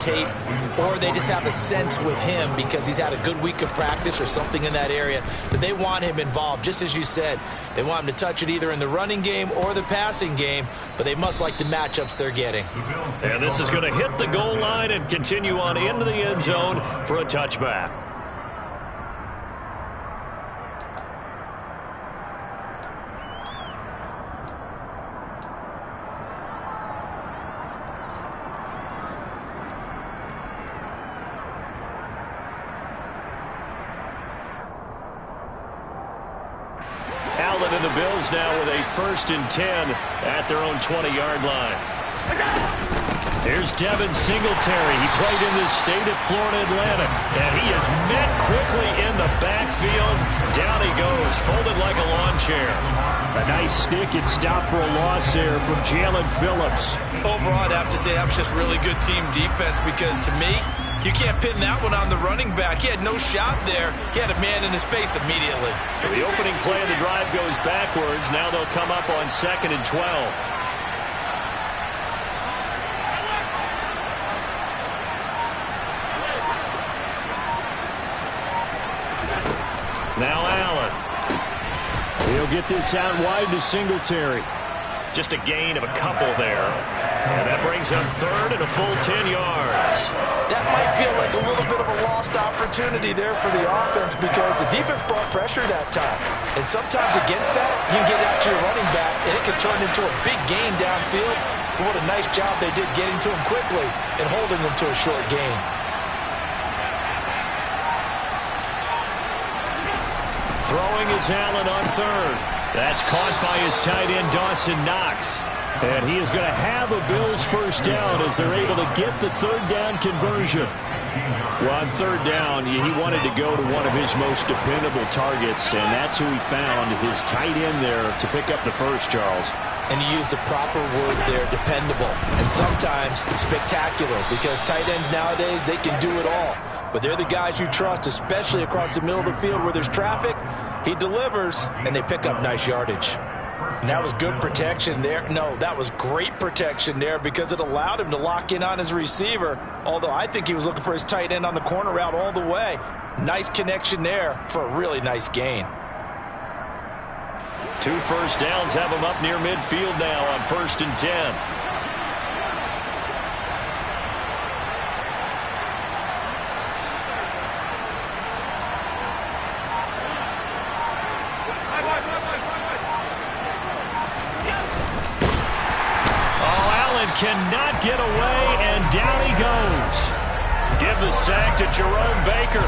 tape, or they just have a sense with him because he's had a good week of practice or something in that area that they want him involved. Just as you said, they want him to touch it either in the running game or the passing game, but they must like the matchups they're getting. And this is going to hit the goal line and continue on into the end zone for a touchback. Allen and the Bills now with a 1st and 10 at their own 20-yard line. Here's Devin Singletary. He played in this state at Florida Atlantic, and he is met quickly in the backfield. Down he goes, folded like a lawn chair. A nice stick and stop for a loss there from Jalen Phillips. Overall, I'd have to say that was just really good team defense because, to me, you can't pin that one on the running back. He had no shot there. He had a man in his face immediately. So the opening play of the drive goes backwards. Now they'll come up on 2nd and 12. Now Allen. He'll get this out wide to Singletary. Just a gain of a couple there. And that brings up 3rd and a full 10 yards. That might feel like a little bit of a lost opportunity there for the offense because the defense brought pressure that time. And sometimes against that, you can get out to your running back, and it can turn into a big gain downfield. But what a nice job they did getting to him quickly and holding him to a short gain. Throwing is Allen on 3rd. That's caught by his tight end, Dawson Knox. And he is going to have a Bills 1st down as they're able to get the 3rd down conversion. Well, on 3rd down, he wanted to go to one of his most dependable targets, and that's who he found, his tight end there, to pick up the first, Charles. And you use the proper word there, dependable. And sometimes spectacular because tight ends nowadays, they can do it all. But they're the guys you trust, especially across the middle of the field where there's traffic. He delivers, and they pick up nice yardage. And that was good protection there. No, that was great protection there because it allowed him to lock in on his receiver, although I think he was looking for his tight end on the corner route all the way. Nice connection there for a really nice gain. 2 first downs have him up near midfield now on 1st and 10. Cannot get away, and down he goes. Give the sack to Jerome Baker.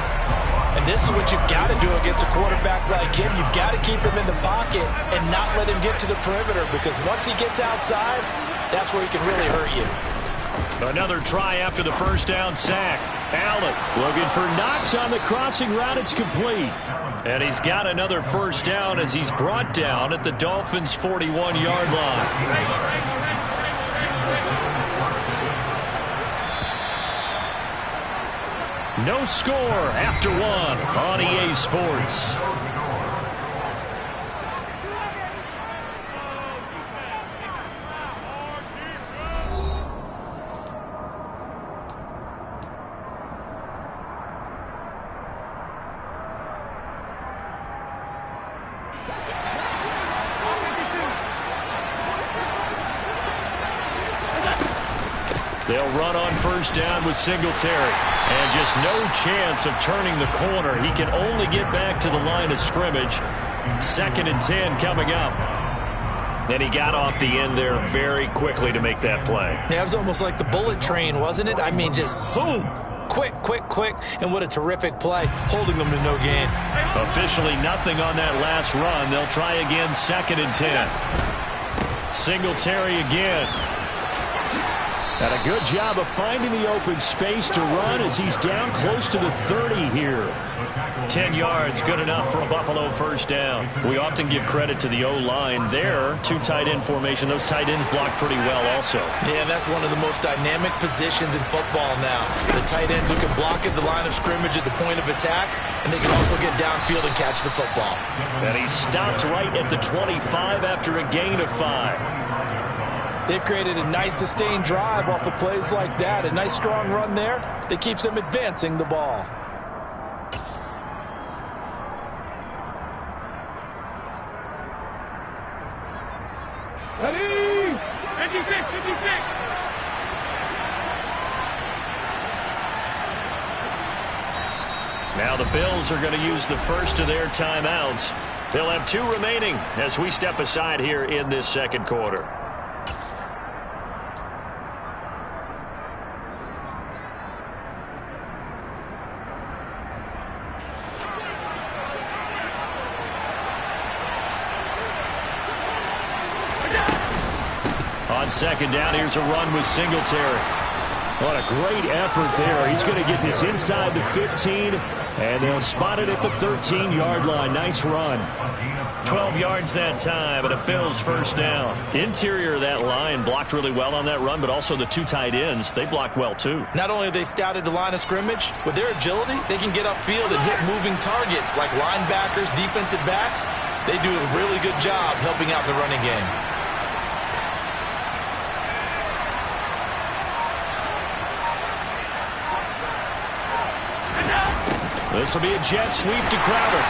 And this is what you've got to do against a quarterback like him. You've got to keep him in the pocket and not let him get to the perimeter because once he gets outside, that's where he can really hurt you. Another try after the 1st down sack. Allen looking for Knox on the crossing route. It's complete. And he's got another 1st down as he's brought down at the Dolphins' 41-yard line. No score after 1 on EA Sports. They'll run on 1st down with Singletary. And just no chance of turning the corner. He can only get back to the line of scrimmage. 2nd and 10 coming up. And he got off the end there very quickly to make that play. Yeah, it was almost like the bullet train, wasn't it? I mean, just zoom. Quick, quick, quick. And what a terrific play, holding them to no gain. Officially nothing on that last run. They'll try again, 2nd and 10. Singletary again. And a good job of finding the open space to run as he's down close to the 30 here. 10 yards, good enough for a Buffalo 1st down. We often give credit to the O-line there. 2 tight end formation. Those tight ends block pretty well also. Yeah, that's one of the most dynamic positions in football now. The tight ends who can block at the line of scrimmage at the point of attack, and they can also get downfield and catch the football. And he stopped right at the 25 after a gain of 5. They've created a nice sustained drive off of plays like that. A nice strong run there that keeps them advancing the ball. Ready? 56, 56. Now the Bills are going to use the first of their timeouts. They'll have 2 remaining as we step aside here in this second quarter. On second down, here's a run with Singletary. What a great effort there. He's going to get this inside the 15, and they'll spot it at the 13-yard line. Nice run. 12 yards that time, and a Bills first down. Interior of that line blocked really well on that run, but also the 2 tight ends, they blocked well too. Not only have they scouted the line of scrimmage, with their agility, they can get upfield and hit moving targets like linebackers, defensive backs. They do a really good job helping out the running game. This will be a jet sweep to Crowder.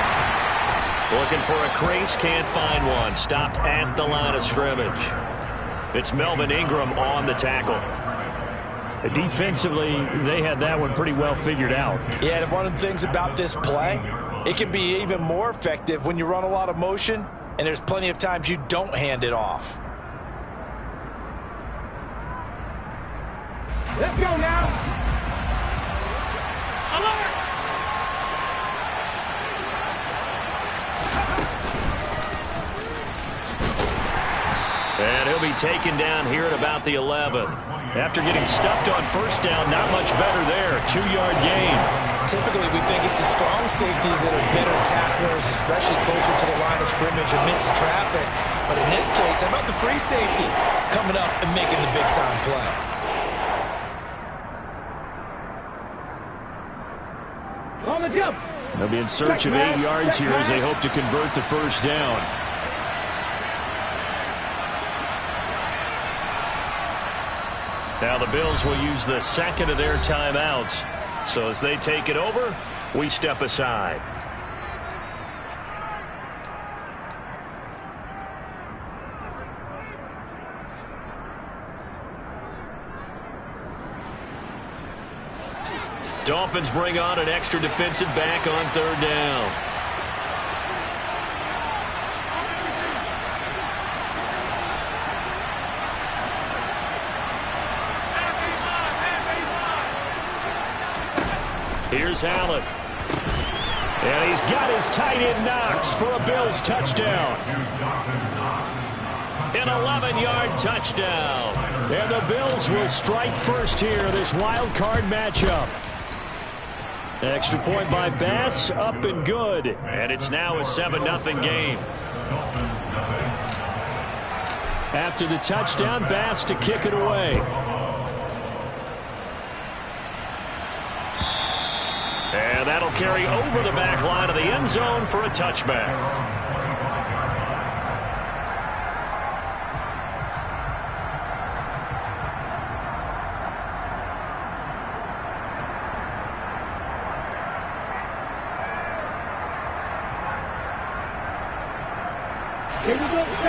Looking for a crease, can't find one. Stopped at the line of scrimmage. It's Melvin Ingram on the tackle. Defensively, they had that one pretty well figured out. Yeah, and one of the things about this play, it can be even more effective when you run a lot of motion, and there's plenty of times you don't hand it off. Let's go now. Alert! And he'll be taken down here at about the 11. After getting stuffed on first down, not much better there. 2-yard gain. Typically, we think it's the strong safeties that are better tacklers, especially closer to the line of scrimmage amidst traffic. But in this case, how about the free safety coming up and making the big-time play? On the jump. They'll be in search of 8 yards here as they hope to convert the first down. Now the Bills will use the second of their timeouts. So as they take it over, we step aside. Dolphins bring on an extra defensive back on third down. Here's Allen. And he's got his tight end Knox for a Bills touchdown. An 11-yard touchdown. And the Bills will strike first here, this wild card matchup. Extra point by Bass, up and good. And it's now a 7-0 game. After the touchdown, Bass to kick it away. And that'll carry over the back line of the end zone for a touchback.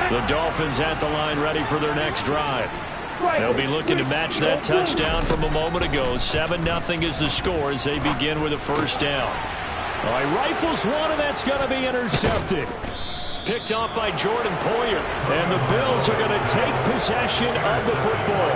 The Dolphins at the line ready for their next drive. They'll be looking to match that touchdown from a moment ago. 7-0 is the score as they begin with a first down. All right, rifles one, and that's going to be intercepted. Picked off by Jordan Poyer. And the Bills are going to take possession of the football.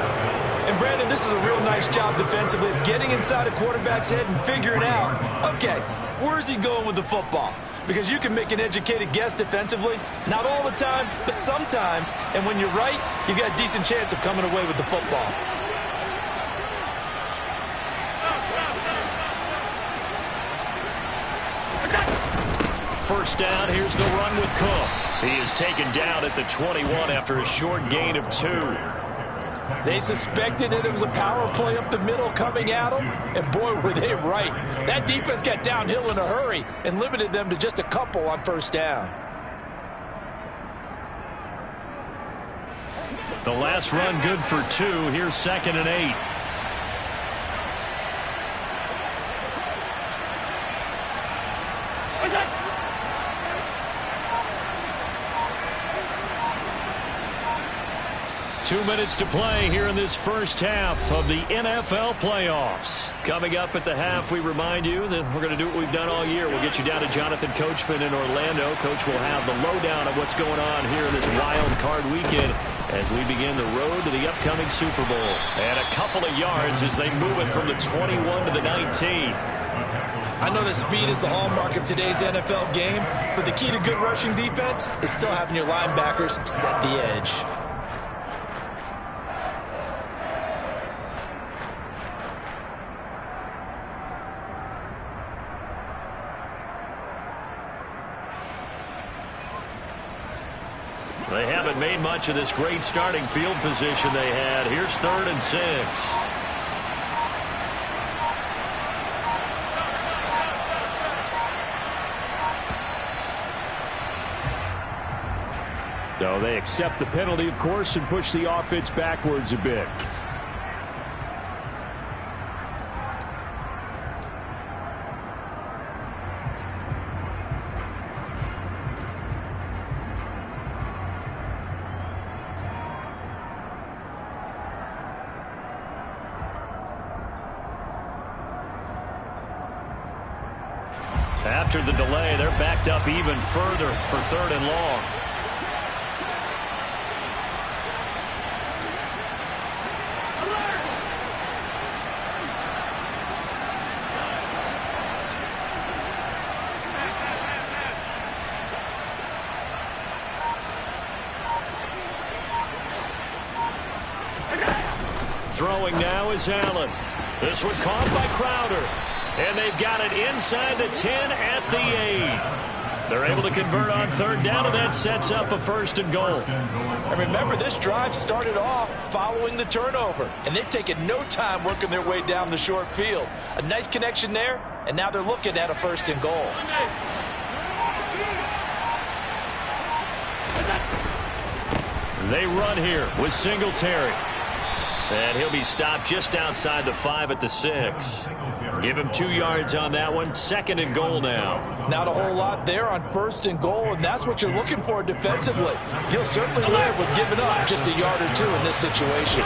And Brandon, this is a real nice job defensively of getting inside a quarterback's head and figuring out, okay, where's he going with the football? Because you can make an educated guess defensively, not all the time, but sometimes. And when you're right, you've got a decent chance of coming away with the football. First down, here's the run with Cook. He is taken down at the 21 after a short gain of 2. They suspected that it was a power play up the middle coming at them, and boy, were they right. That defense got downhill in a hurry and limited them to just a couple on first down. The last run good for 2. Here's 2nd and 8. What's that? 2 minutes to play here in this first half of the NFL playoffs. Coming up at the half, we remind you that we're going to do what we've done all year. We'll get you down to Jonathan Coachman in Orlando. Coach will have the lowdown of what's going on here in this wild card weekend as we begin the road to the upcoming Super Bowl. And a couple of yards as they move it from the 21 to the 19. I know that speed is the hallmark of today's NFL game, but the key to good rushing defense is still having your linebackers set the edge. They haven't made much of this great starting field position they had. Here's 3rd and 6. So they accept the penalty, of course, and push the offense backwards a bit. After the delay, they're backed up even further for 3rd and long. Throwing now is Allen. This one caught by Crowder. And they've got it inside the 10 at the 8. They're able to convert on 3rd down, and that sets up a 1st and goal. And remember, this drive started off following the turnover, and they've taken no time working their way down the short field. A nice connection there, and now they're looking at a 1st and goal. They run here with Singletary. And he'll be stopped just outside the 5 at the 6. Give him 2 yards on that one. 2nd and goal now. Not a whole lot there on 1st and goal, and that's what you're looking for defensively. You'll certainly live with giving up just a yard or 2 in this situation.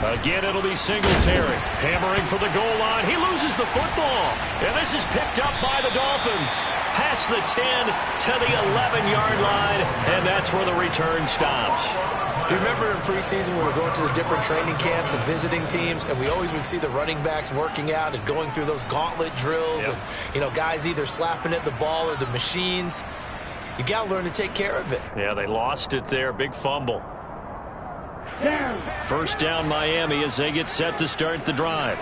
Again, it'll be Singletary. Hammering for the goal line. He loses the football. And this is picked up by the Dolphins. Past the 10 to the 11-yard line, and that's where the return stops. Do you remember in preseason we were going to the different training camps and visiting teams, and we always would see the running backs working out and going through those gauntlet drills, and, you know, guys either slapping at the ball or the machines. You got to learn to take care of it. Yeah, they lost it there. Big fumble. First down, Miami, as they get set to start the drive.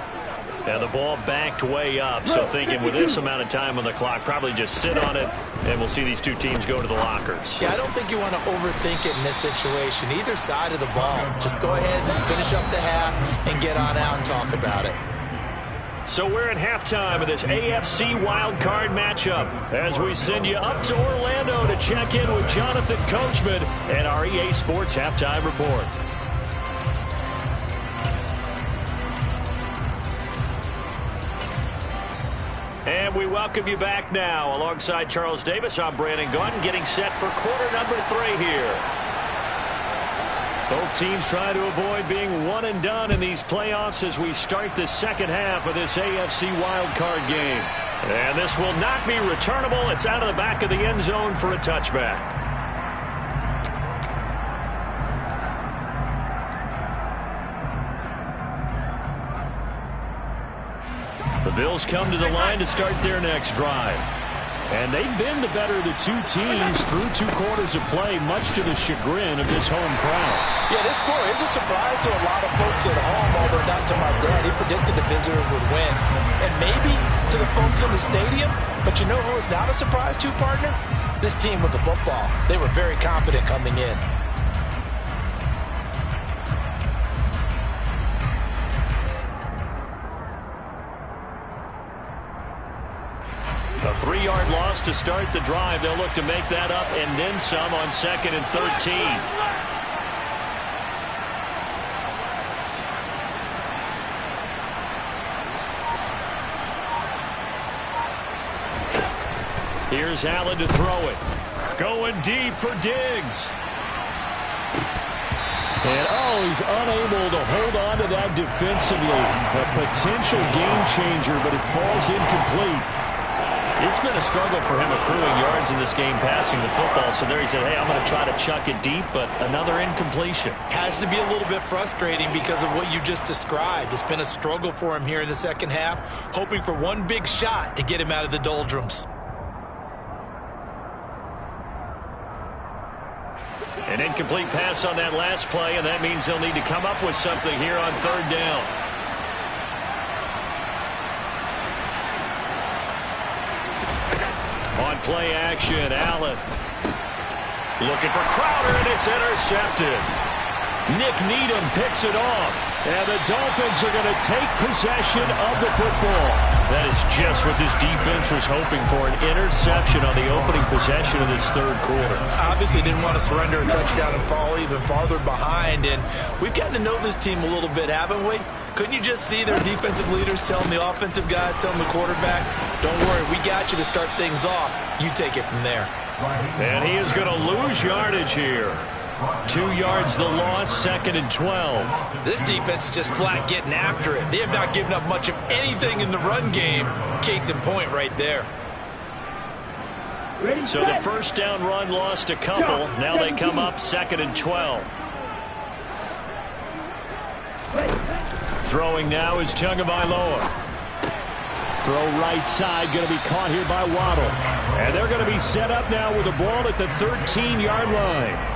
And the ball backed way up, so thinking with this amount of time on the clock, probably just sit on it, and we'll see these two teams go to the lockers. Yeah, I don't think you want to overthink it in this situation. Either side of the ball. Just go ahead and finish up the half and get on out and talk about it. So we're at halftime of this AFC wildcard matchup as we send you up to Orlando to check in with Jonathan Coachman and our EA Sports Halftime Report. And we welcome you back now. Alongside Charles Davis, I'm Brandon Gunn, getting set for quarter number 3 here. Both teams try to avoid being one and done in these playoffs as we start the second half of this AFC wildcard game. And this will not be returnable. It's out of the back of the end zone for a touchback. The Bills come to the line to start their next drive. And they've been the better of the two teams through 2 quarters of play, much to the chagrin of this home crowd. Yeah, this score is a surprise to a lot of folks at home, although not to my dad. He predicted the visitors would win. And maybe to the folks in the stadium, but you know who is not a surprise to, partner? This team with the football. They were very confident coming in. A 3-yard loss to start the drive. They'll look to make that up and then some on 2nd and 13. Here's Allen to throw it. Going deep for Diggs. And, he's unable to hold on to that defensively. A potential game changer, but it falls incomplete. It's been a struggle for him accruing yards in this game passing the football. So there he said, hey, I'm going to try to chuck it deep, but another incompletion. Has to be a little bit frustrating because of what you just described. It's been a struggle for him here in the second half, hoping for one big shot to get him out of the doldrums. An incomplete pass on that last play, and that means they'll need to come up with something here on third down. On play action, Allen. Looking for Crowder, and it's intercepted. Nick Needham picks it off. And the Dolphins are going to take possession of the football. That is just what this defense was hoping for, an interception on the opening possession of this third quarter. Obviously didn't want to surrender a touchdown and fall even farther behind. And we've gotten to know this team a little bit, haven't we? Couldn't you just see their defensive leaders telling the offensive guys, telling the quarterback, don't worry, we got you to start things off. You take it from there. And he is going to lose yardage here. 2 yards the loss, 2nd and 12. This defense is just flat getting after it. They have not given up much of anything in the run game. Case in point right there. So the first down run lost a couple. Now they come up 2nd and 12. Throwing now is Tagovailoa. Throw right side, going to be caught here by Waddle. And they're going to be set up now with the ball at the 13-yard line.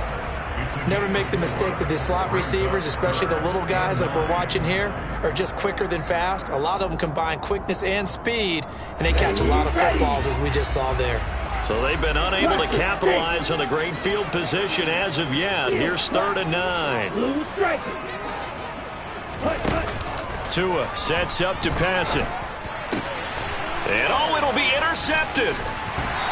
Never make the mistake that the slot receivers, especially the little guys like we're watching here, are just quicker than fast. A lot of them combine quickness and speed, and they catch a lot of footballs, as we just saw there. So they've been unable to capitalize on the great field position as of yet. Here's 3rd and 9. Tua sets up to pass it. And, it'll be intercepted.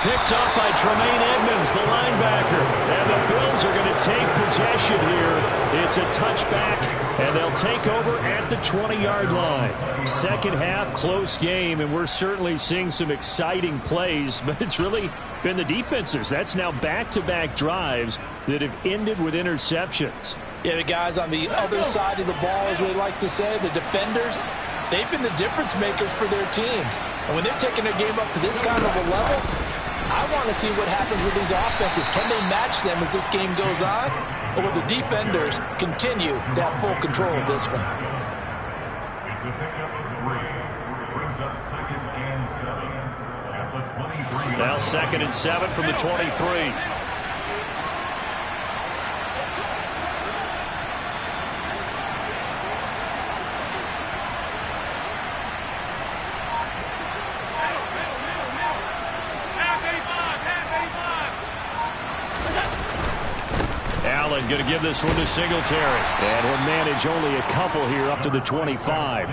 Picked up by Tremaine Edmonds, the linebacker. And the Bills are going to take possession here. It's a touchback, and they'll take over at the 20-yard line. Second half, close game, and we're certainly seeing some exciting plays, but it's really been the defenses. That's now back-to-back drives that have ended with interceptions. Yeah, the guys on the other side of the ball, as we like to say, the defenders, they've been the difference makers for their teams. And when they're taking their game up to this kind of a level, I want to see what happens with these offenses. Can they match them as this game goes on? Or will the defenders continue to have full control of this one? It's a pickup of 3. Brings up 2nd and 7 at the 23. Now 2nd and 7 from the 23. Allen going to give this one to Singletary. And he'll manage only a couple here up to the 25.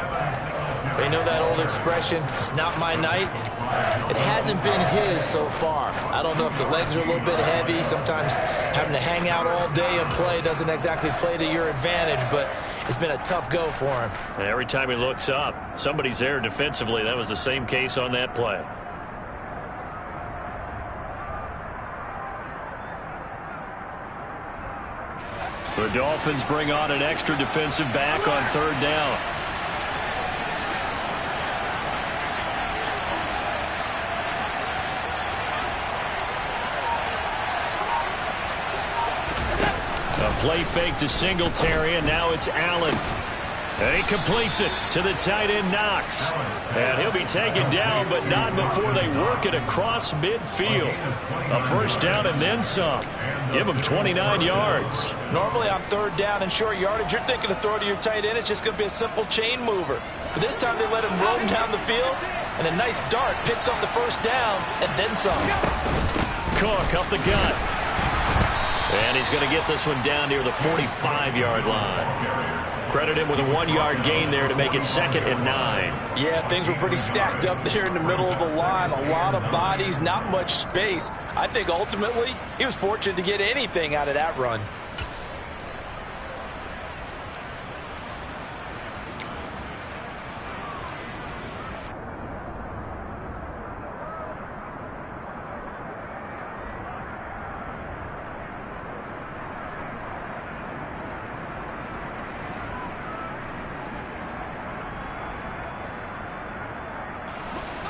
They know that old expression, it's not my night. It hasn't been his so far. I don't know if the legs are a little bit heavy. Sometimes having to hang out all day and play doesn't exactly play to your advantage, but it's been a tough go for him. And every time he looks up, somebody's there defensively. That was the same case on that play. The Dolphins bring on an extra defensive back on 3rd down. A play fake to Singletary, and now it's Allen. And he completes it to the tight end, Knox. And he'll be taken down, but not before they work it across midfield. A first down and then some. Give him 29 yards. Normally on 3rd down and short yardage, you're thinking to throw to your tight end. It's just going to be a simple chain mover. But this time they let him roam down the field, and a nice dart picks up the first down and then some. Cook up the gut. And he's going to get this one down near the 45-yard line. Credit him with a 1-yard gain there to make it 2nd and 9. Yeah, things were pretty stacked up there in the middle of the line. A lot of bodies, not much space. I think ultimately he was fortunate to get anything out of that run.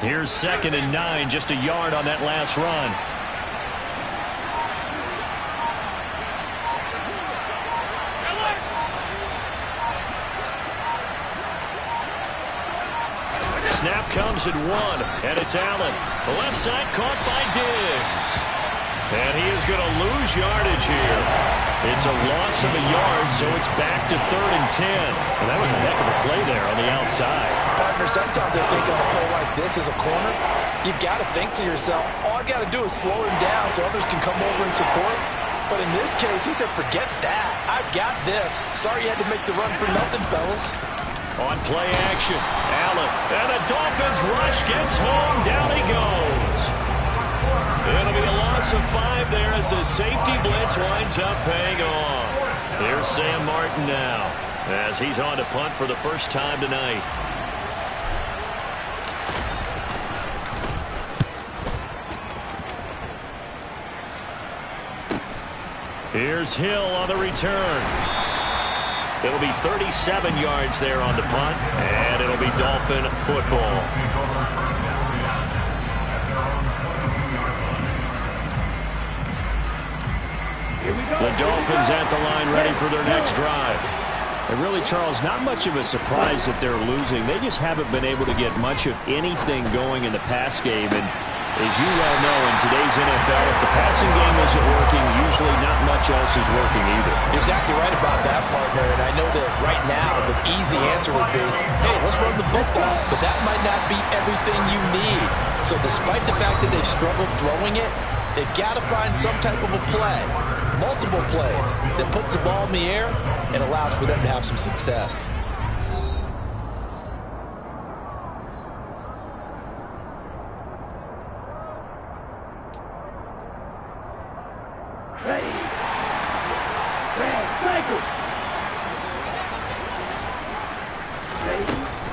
Here's 2nd and 9, just a yard on that last run. Snap comes at 1, and it's Allen. The left side caught by Diggs. And he is going to lose yardage here. It's a loss of a yard, so it's back to 3rd and 10. And that was a heck of a play there on the outside. Partner, sometimes I think on a play like this as a corner, you've got to think to yourself, all I got to do is slow him down so others can come over and support. But in this case, he said, forget that. I've got this. Sorry you had to make the run for nothing, fellas. On play action, Allen, and the Dolphins rush, gets home, down he goes. It'll be a loss of 5 there as the safety blitz winds up paying off. Here's Sam Martin now, as he's on to punt for the first time tonight. Here's Hill on the return. It'll be 37 yards there on the punt, and it'll be Dolphin football. The Dolphins at the line ready for their next drive. And really, Charles, not much of a surprise that they're losing. They just haven't been able to get much of anything going in the pass game. And as you well know, in today's NFL, if the passing game isn't working, usually not much else is working either. You're exactly right about that, partner. And I know that right now the easy answer would be, hey, let's run the football. But that might not be everything you need. So despite the fact that they've struggled throwing it, they've got to find some type of a play, multiple plays, that puts the ball in the air and allows for them to have some success.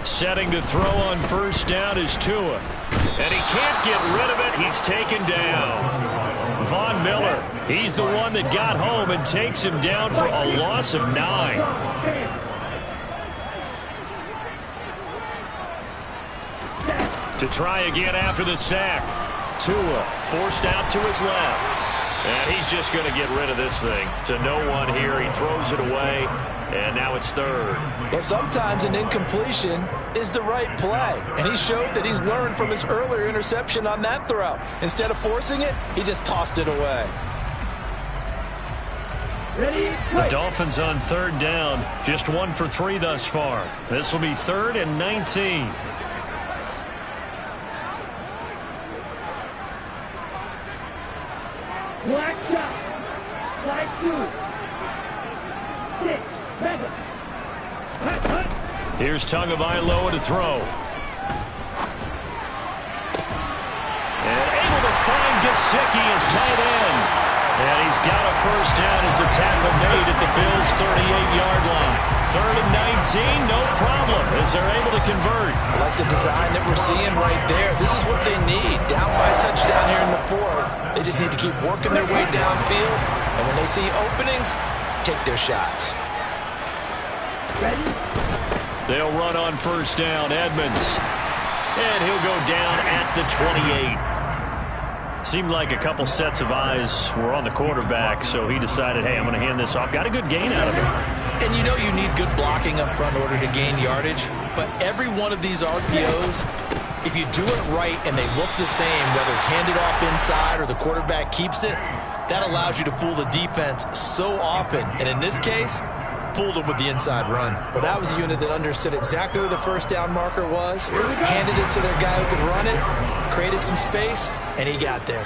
Setting to throw on first down is Tua. And he can't get rid of it. He's taken down. Von Miller, he's the one that got home and takes him down for a loss of 9. To try again after the sack. Tua forced out to his left. And he's just going to get rid of this thing. To no one here. He throws it away. And now it's 3rd. Well, sometimes an incompletion is the right play. And he showed that he's learned from his earlier interception on that throw. Instead of forcing it, he just tossed it away. The Dolphins on 3rd down. Just 1 for 3 thus far. This will be 3rd and 19. Black shot. Black 2. 6. Mega. Here's Tagovailoa to throw. And able to find Gesicki as tight end. And he's got a first down as the tackle made at the Bills' 38-yard line. 3rd and 19, no problem, as they're able to convert. I like the design that we're seeing right there. This is what they need. Down by a touchdown here in the 4th. They just need to keep working their way downfield. And when they see openings, take their shots. Ready? They'll run on first down, Edmonds. And he'll go down at the 28. Seemed like a couple sets of eyes were on the quarterback, so he decided, hey, I'm going to hand this off. Got a good gain out of it. And you know you need good blocking up front in order to gain yardage. But every one of these RPOs, if you do it right and they look the same, whether it's handed off inside or the quarterback keeps it, that allows you to fool the defense so often. And in this case, fooled them with the inside run. But that was a unit that understood exactly where the first down marker was, handed it to their guy who could run it, created some space, and he got there.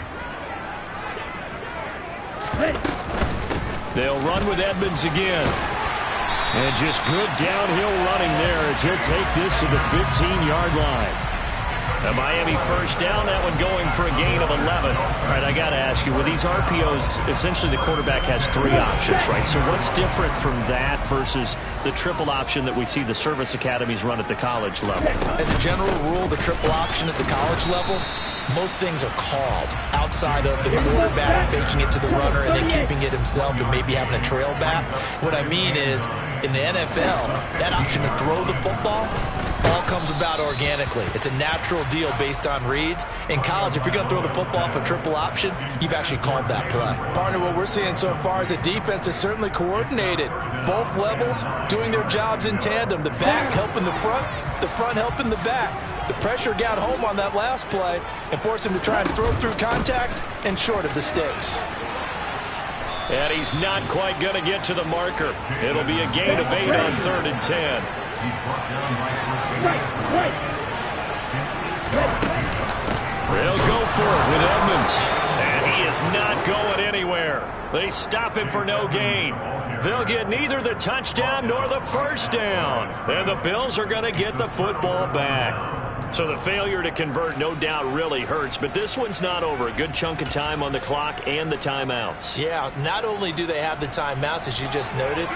They'll run with Edmonds again. And just good downhill running there as he'll take this to the 15-yard line. A Miami first down, that one going for a gain of 11. All right, I got to ask you, with these RPOs, essentially the quarterback has 3 options, right? So what's different from that versus the triple option that we see the service academies run at the college level? As a general rule, the triple option at the college level, most things are called outside of the quarterback faking it to the runner and then keeping it himself and maybe having a trail back. What I mean is, in the NFL, that option to throw the football, all comes about organically. It's a natural deal based on reads. In college, if you're going to throw the football off a triple option, you've actually called that play. Partner, what we're seeing so far is a defense that's certainly coordinated. Both levels doing their jobs in tandem. The back helping the front helping the back. The pressure got home on that last play and forced him to try and throw through contact and short of the sticks. And he's not quite going to get to the marker. It'll be a gain of 8 on 3rd and 10. They'll go for it with Edmonds. And he is not going anywhere. They stop him for no gain. They'll get neither the touchdown nor the first down. And the Bills are going to get the football back. So the failure to convert no doubt really hurts, but this one's not over. A good chunk of time on the clock and the timeouts. Yeah, not only do they have the timeouts, as you just noted,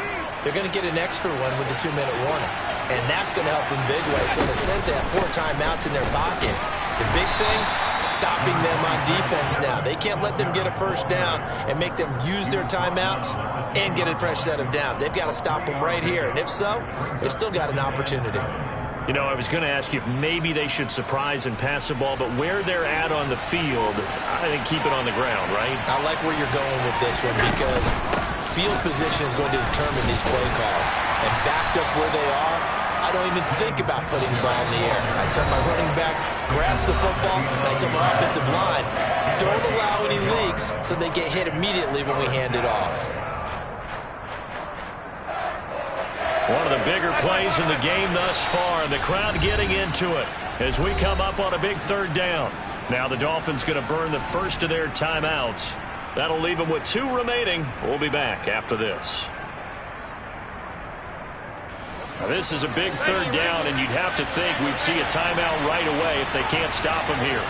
they're going to get an extra one with the 2-minute warning. And that's going to help them big way. So in a sense, they have 4 timeouts in their pocket. The big thing, stopping them on defense now. They can't let them get a first down and make them use their timeouts and get a fresh set of downs. They've got to stop them right here. And if so, they've still got an opportunity. You know, I was going to ask you if maybe they should surprise and pass the ball, but where they're at on the field, I think keep it on the ground, right? I like where you're going with this one because field position is going to determine these play calls. And backed up where they are, I don't even think about putting the ball in the air. I tell my running backs, grasp the football, and I tell my offensive line, don't allow any leaks so they get hit immediately when we hand it off. One of the bigger plays in the game thus far, and the crowd getting into it as we come up on a big 3rd down. Now the Dolphins going to burn the first of their timeouts. That'll leave them with 2 remaining. We'll be back after this. Now this is a big 3rd down, and you'd have to think we'd see a timeout right away if they can't stop them here.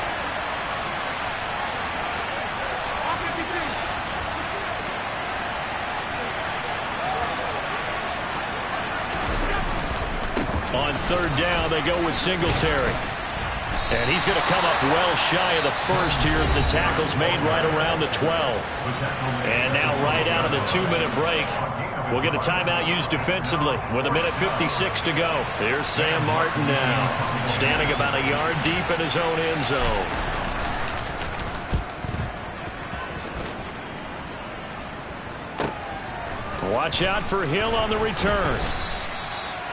On 3rd down, they go with Singletary. And he's going to come up well shy of the first here as the tackle's made right around the 12. And now right out of the 2-minute break, we'll get a timeout used defensively with 1:56 to go. Here's Sam Martin now, standing about a yard deep in his own end zone. Watch out for Hill on the return.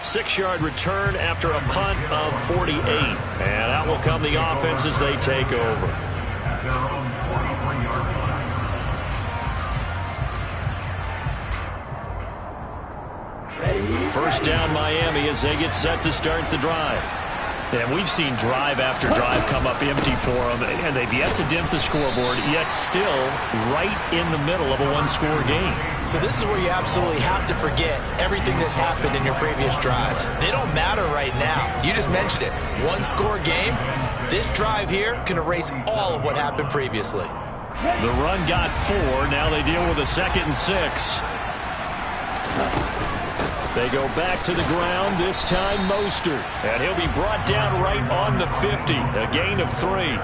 6-yard return after a punt of 48. And out will come the offense as they take over. First down Miami as they get set to start the drive. And we've seen drive after drive come up empty for them, and they've yet to dent the scoreboard, yet still right in the middle of a 1-score game. So this is where you absolutely have to forget everything that's happened in your previous drives. They don't matter right now. You just mentioned it. 1-score game. This drive here can erase all of what happened previously. The run got 4. Now they deal with a 2nd and 6. They go back to the ground, this time Mostert. And he'll be brought down right on the 50, a gain of 3.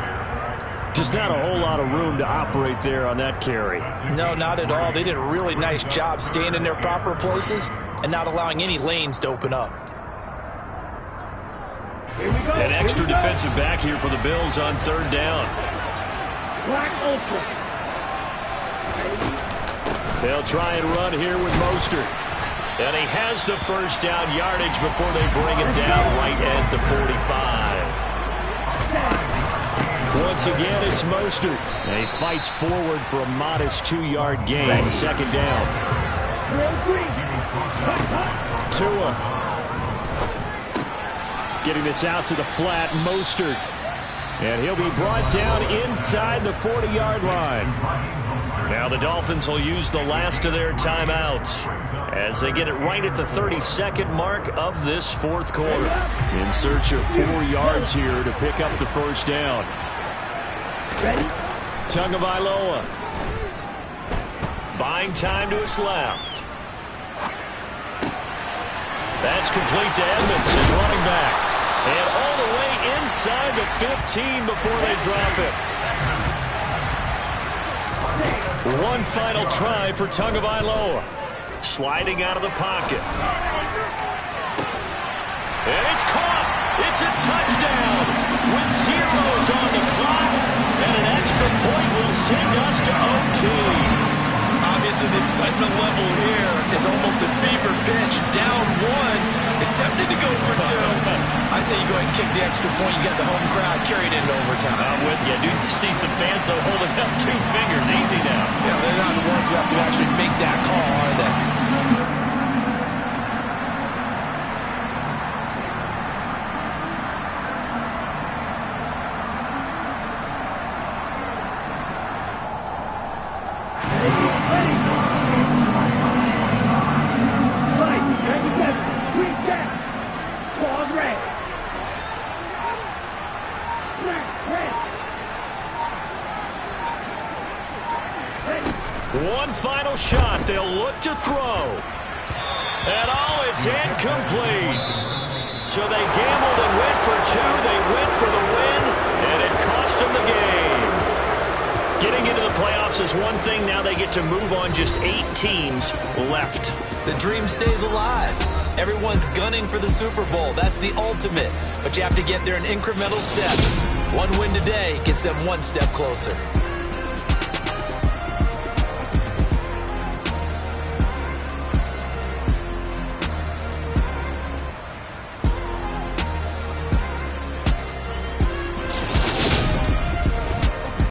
Just not a whole lot of room to operate there on that carry. No, not at all. They did a really nice job staying in their proper places and not allowing any lanes to open up. An extra defensive back here for the Bills on 3rd down. They'll try and run here with Mostert. And he has the first down yardage before they bring him down right at the 45. Once again, it's Mostert. And he fights forward for a modest 2-yard gain. 2nd down. Tua. Getting this out to the flat, Mostert. And he'll be brought down inside the 40-yard line. Now the Dolphins will use the last of their timeouts as they get it right at the 32nd mark of this 4th quarter. In search of 4 yards here to pick up the first down. Tagovailoa. Buying time to his left. That's complete to Edmonds, his running back. And all the way inside the 15 before they drop it. One final try for Tagovailoa. Sliding out of the pocket. And it's caught. It's a touchdown with zeros on the clock, and an extra point will send us to OT. Obviously, the excitement level here is almost a fever pitch. Down one is tempted to go for two. I say you go ahead and kick the extra point. You got the home crowd carried into overtime. I'm with you. I do see some fans holding up 2 fingers. Easy now. Yeah, they're not the ones who have to actually make that call, are they? One final shot. They'll look to throw. And it's incomplete. So they gambled and went for 2. They went for the win, and it cost them the game. Getting into the playoffs is one thing. Now they get to move on. Just 8 teams left. The dream stays alive. Everyone's gunning for the Super Bowl. That's the ultimate. But you have to get there in incremental steps. One win today gets them one step closer.